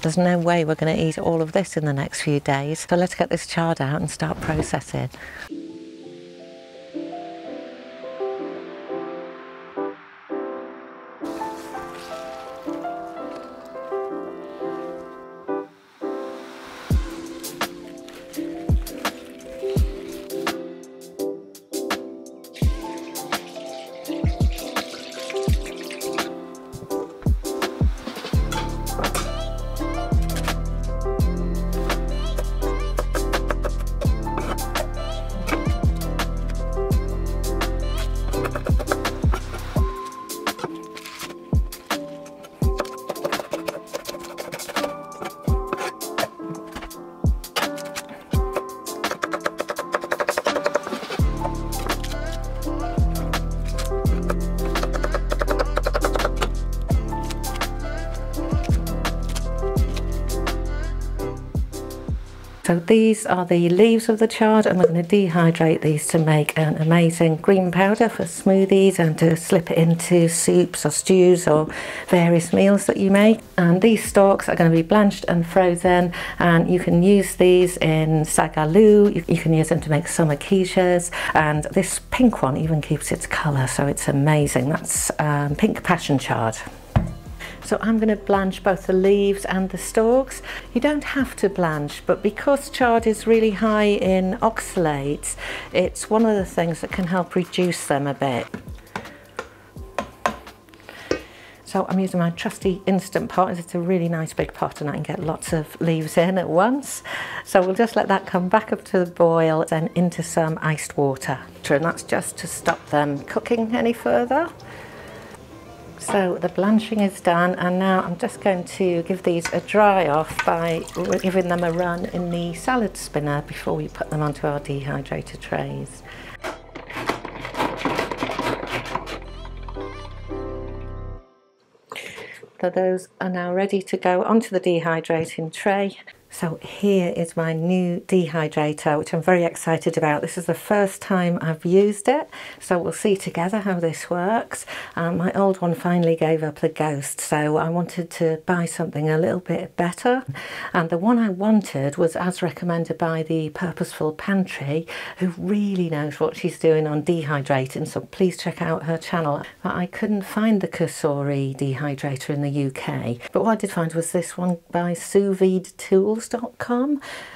There's no way we're going to eat all of this in the next few days. So let's get this chard out and start processing. So these are the leaves of the chard, and we're going to dehydrate these to make an amazing green powder for smoothies and to slip it into soups or stews or various meals that you make. And these stalks are going to be blanched and frozen, and you can use these in sagaloo, you can use them to make summer quiches, and this pink one even keeps its colour, so it's amazing. That's pink passion chard. So I'm going to blanch both the leaves and the stalks. You don't have to blanch, but because chard is really high in oxalates, it's one of the things that can help reduce them a bit. So I'm using my trusty Instant Pot. It's a really nice big pot and I can get lots of leaves in at once. So we'll just let that come back up to the boil, then into some iced water. And that's just to stop them cooking any further. So the blanching is done, and now I'm just going to give these a dry off by giving them a run in the salad spinner before we put them onto our dehydrator trays. So those are now ready to go onto the dehydrating tray. So here is my new dehydrator, which I'm very excited about. This is the first time I've used it, so we'll see together how this works. My old one finally gave up the ghost, so I wanted to buy something a little bit better. And the one I wanted was as recommended by the Purposeful Pantry, who really knows what she's doing on dehydrating, so please check out her channel. But I couldn't find the Kusori dehydrator in the UK, but what I did find was this one by Sous Vide Tools.com,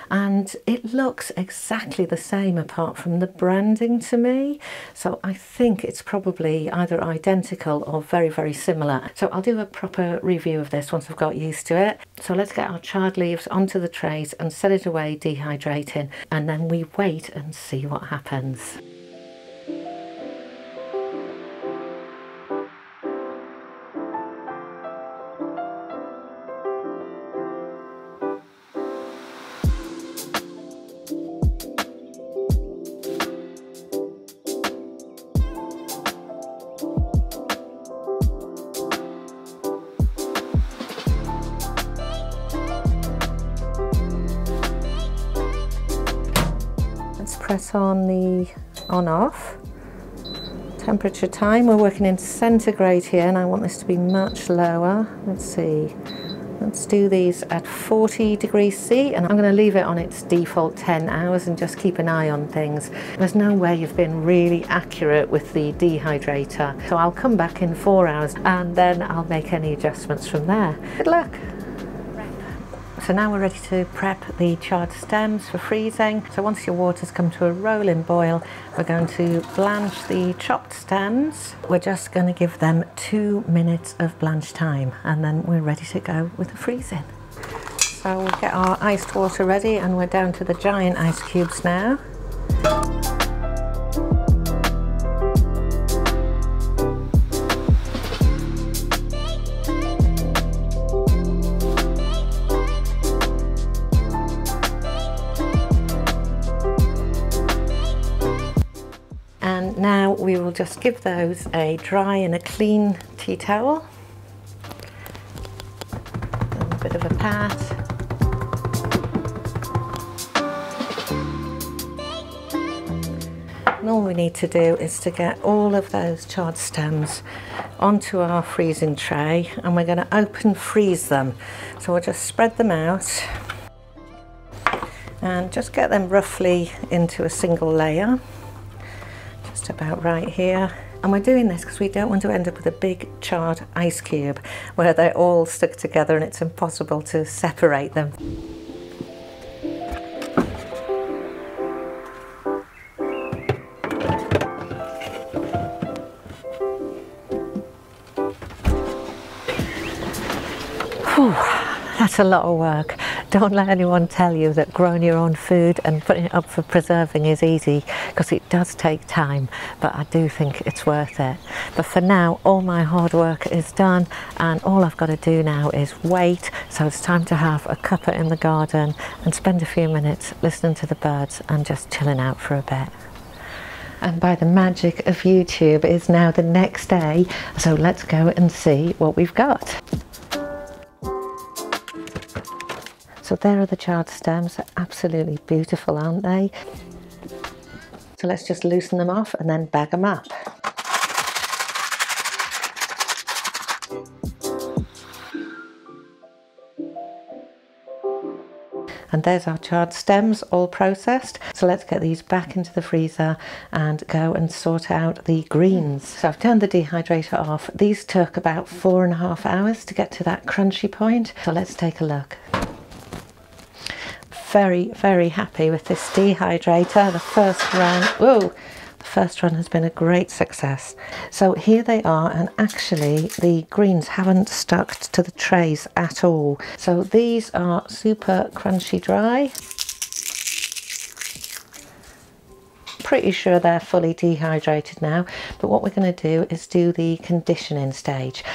and it looks exactly the same apart from the branding to me, so I think it's probably either identical or very, very similar. So I'll do a proper review of this once I've got used to it. So let's get our chard leaves onto the trays and set it away dehydrating, and then we wait and see what happens. Press on the on-off. Temperature time, we're working in centigrade here, and I want this to be much lower. Let's see, let's do these at 40 degrees C, and I'm going to leave it on its default 10 hours and just keep an eye on things. There's no way of being really accurate with the dehydrator, so I'll come back in 4 hours and then I'll make any adjustments from there. Good luck! So now we're ready to prep the chard stems for freezing. So once your water's come to a rolling boil, we're going to blanch the chopped stems. We're just going to give them 2 minutes of blanch time, and then we're ready to go with the freezing. So we'll get our iced water ready, and we're down to the giant ice cubes now. And now we will just give those a dry and a clean tea towel. And a bit of a pat. And all we need to do is to get all of those chard stems onto our freezing tray, and we're going to open freeze them. So we'll just spread them out and just get them roughly into a single layer, just about right here. And we're doing this because we don't want to end up with a big charred ice cube where they're all stuck together and it's impossible to separate them. Whew, that's a lot of work. Don't let anyone tell you that growing your own food and putting it up for preserving is easy, because it does take time, but I do think it's worth it. But for now, all my hard work is done, and all I've got to do now is wait. So it's time to have a cuppa in the garden and spend a few minutes listening to the birds and just chilling out for a bit. And by the magic of YouTube, it's now the next day, so let's go and see what we've got. So there are the chard stems. They're absolutely beautiful, aren't they? So let's just loosen them off and then bag them up. And there's our chard stems all processed. So let's get these back into the freezer and go and sort out the greens. So I've turned the dehydrator off. These took about 4.5 hours to get to that crunchy point. So let's take a look. Very, very happy with this dehydrator. The first run has been a great success. So here they are, and actually the greens haven't stuck to the trays at all. So these are super crunchy dry. Pretty sure they're fully dehydrated now, but what we're going to do is do the conditioning stage.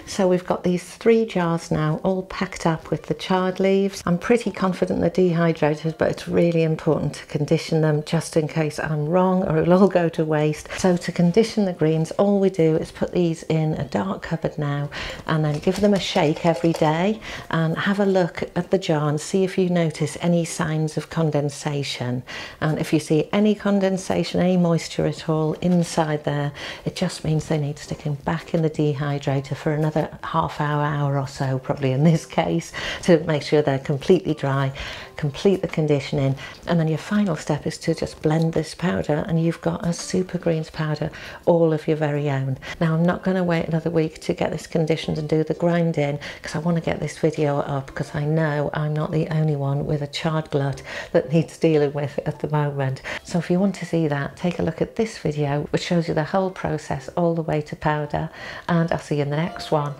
So we've got these 3 jars now all packed up with the chard leaves. I'm pretty confident they're dehydrated, but it's really important to condition them just in case I'm wrong or it'll all go to waste. So to condition the greens, all we do is put these in a dark cupboard now and then give them a shake every day and have a look at the jar and see if you notice any signs of condensation. And if you see any condensation, any moisture at all inside there, it just means they need sticking back in the dehydrator for another hour or so, probably in this case, to make sure they're completely dry, complete the conditioning, and then your final step is to just blend this powder and you've got a super greens powder all of your very own. Now I'm not going to wait another week to get this conditioned and do the grinding, because I want to get this video up, because I know I'm not the only one with a chard glut that needs dealing with at the moment. So if you want to see that, take a look at this video which shows you the whole process all the way to powder, and I'll see you in the next one.